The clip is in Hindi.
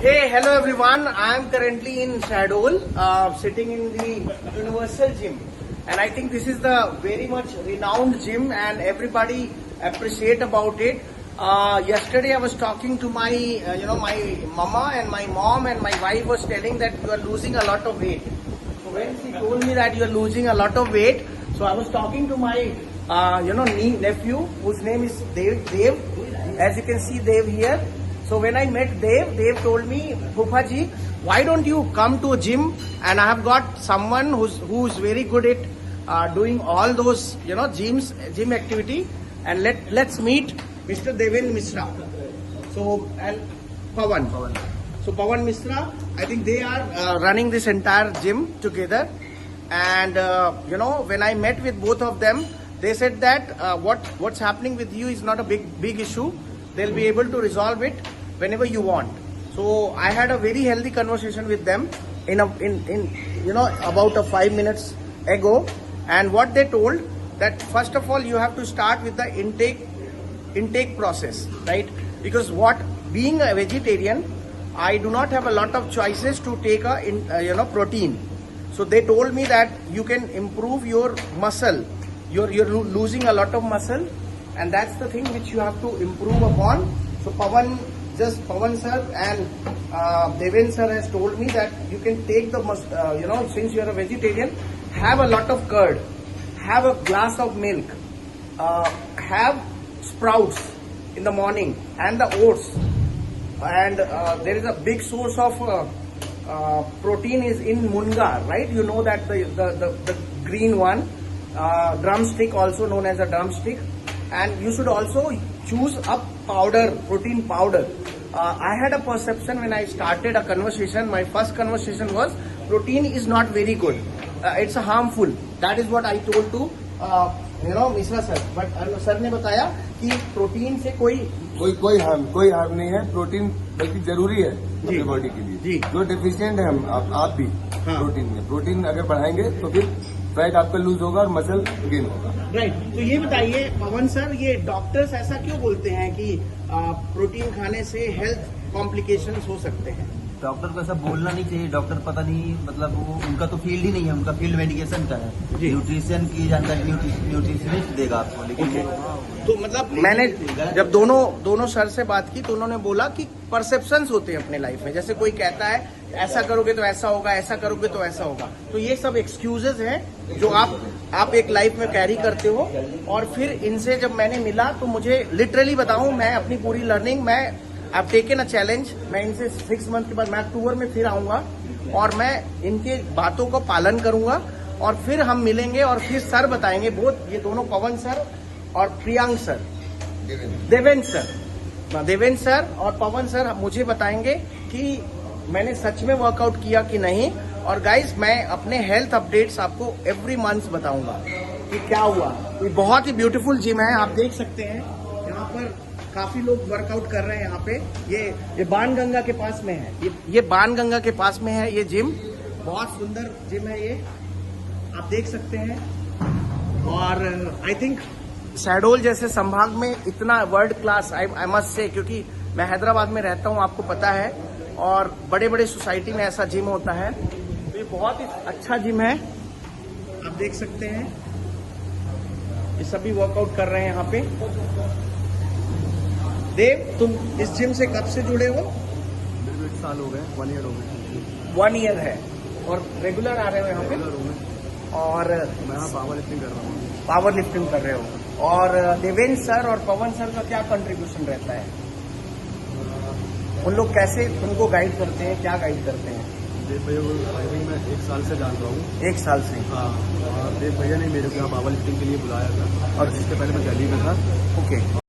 Hey, hello everyone. I am currently in Shadol, sitting in the Universal Gym, and I think this is the very much renowned gym, and everybody appreciate about it. Yesterday, I was talking to my, my mama and my mom, and my wife was telling that you are losing a lot of weight. So when she told me that you are losing a lot of weight, so I was talking to my, nephew whose name is Dev. As you can see, Dev here. So when I met Dev told me, Phupa ji, why don't you come to a gym? And I have got someone who's very good at doing all those gym activity. And let's meet Mr. Deven Misra. So and Pawan. So Pawan Misra, I think they are running this entire gym together. And when I met with both of them, they said that what's happening with you is not a big issue. They'll be able to resolve it whenever you want. So I had a very healthy conversation with them in about 5 minutes ago, and what they told that first of all you have to start with the intake process, right? Because being a vegetarian, I do not have a lot of choices to take protein. So they told me that you can improve your muscle. You're losing a lot of muscle, and that's the thing which you have to improve upon. So Pawan sir and Deven sir has told me that you can take the since you are a vegetarian, have a lot of curd, have a glass of milk, have sprouts in the morning and the oats, and there is a big source of protein is in munga, right? You know that the green one, drumstick, also known as a drumstick. And you should also choose a protein powder. I had a perception when I started a conversation. My first conversation was protein is not very good. It's harmful. That is what I told to Misra sir. But sir ने बताया कि प्रोटीन से कोई हार्म नहीं है. प्रोटीन बल्कि जरूरी है अपनी बॉडी के लिए. जो डेफिशिएंट है आप भी प्रोटीन में. प्रोटीन अगर बढ़ाएंगे तो फिर फैट आपका लूज होगा और मसल गेन होगा. राइट. तो ये बताइए पवन सर, ये डॉक्टर्स ऐसा क्यों बोलते हैं कि प्रोटीन खाने से हेल्थ कॉम्प्लिकेशंस हो सकते हैं? डॉक्टर को ऐसा बोलना नहीं चाहिए. डॉक्टर पता नहीं, मतलब वो उनका तो फील्ड ही नहीं है. उनका फील्ड मेडिकेशन का है. न्यूट्रिशन की जानकारी न्यूट्रिशनिस्ट देगा आपको. लेकिन तो मतलब मैंने जब दोनों सर से बात की तो उन्होंने बोला कि परसेप्शंस होते हैं अपने लाइफ में. जैसे कोई कहता है ऐसा करोगे तो ऐसा होगा, ऐसा करोगे तो ऐसा होगा. तो ये सब एक्सक्यूजेज हैं जो आप एक लाइफ में कैरी करते हो. और फिर इनसे जब मैंने मिला तो मुझे लिटरली बताऊं, मैं अपनी पूरी learning I taken a challenge. मैं इनसे 6 मंथ के बाद मैं अक्टूबर में फिर आऊंगा और मैं इनके बातों को पालन करूंगा. और फिर हम मिलेंगे और फिर सर बताएंगे, ये दोनों पवन सर और प्रियांक सर, देवेन सर और पवन सर मुझे बताएंगे कि मैंने सच में वर्कआउट किया कि नहीं. और गाइस, मैं अपने हेल्थ अपडेट्स आपको एवरी मंथ बताऊंगा कि क्या हुआ. ये बहुत ही ब्यूटीफुल जिम है, आप देख सकते हैं. यहाँ पर काफी लोग वर्कआउट कर रहे हैं. यहाँ पे ये बाणगंगा के पास में है. ये बाणगंगा के पास में है ये जिम. बहुत सुंदर जिम है ये, आप देख सकते हैं. और आई थिंक शहडोल जैसे संभाग में इतना world class, I must say, क्योंकि मैं हैदराबाद में रहता हूँ, आपको पता है, और बड़े बड़े सोसाइटी में ऐसा जिम होता है. तो ये बहुत ही अच्छा जिम है, आप देख सकते हैं. ये सभी वर्कआउट कर रहे हैं यहाँ पे. देव, तुम इस जिम से कब से जुड़े हो? 1 साल हो गए. 1 ईयर हो गए. 1 ईयर है. और रेगुलर आ रहे हो यहाँ पे? और मैं यहाँ पावर लिफ्टिंग कर रहा हूँ. पावर लिफ्टिंग कर रहे हो. और देवेन सर और पवन सर का क्या कंट्रीब्यूशन रहता है? उन लोग कैसे तुमको गाइड करते हैं, क्या गाइड करते हैं? देव भैया को मैं 1 साल से जान रहा हूँ. 1 साल से? हाँ. देव भैया ने मेरे को यहाँ पावर लिफ्टिंग के लिए बुलाया था, और इससे पहले मैं दिल्ली में था. ओके.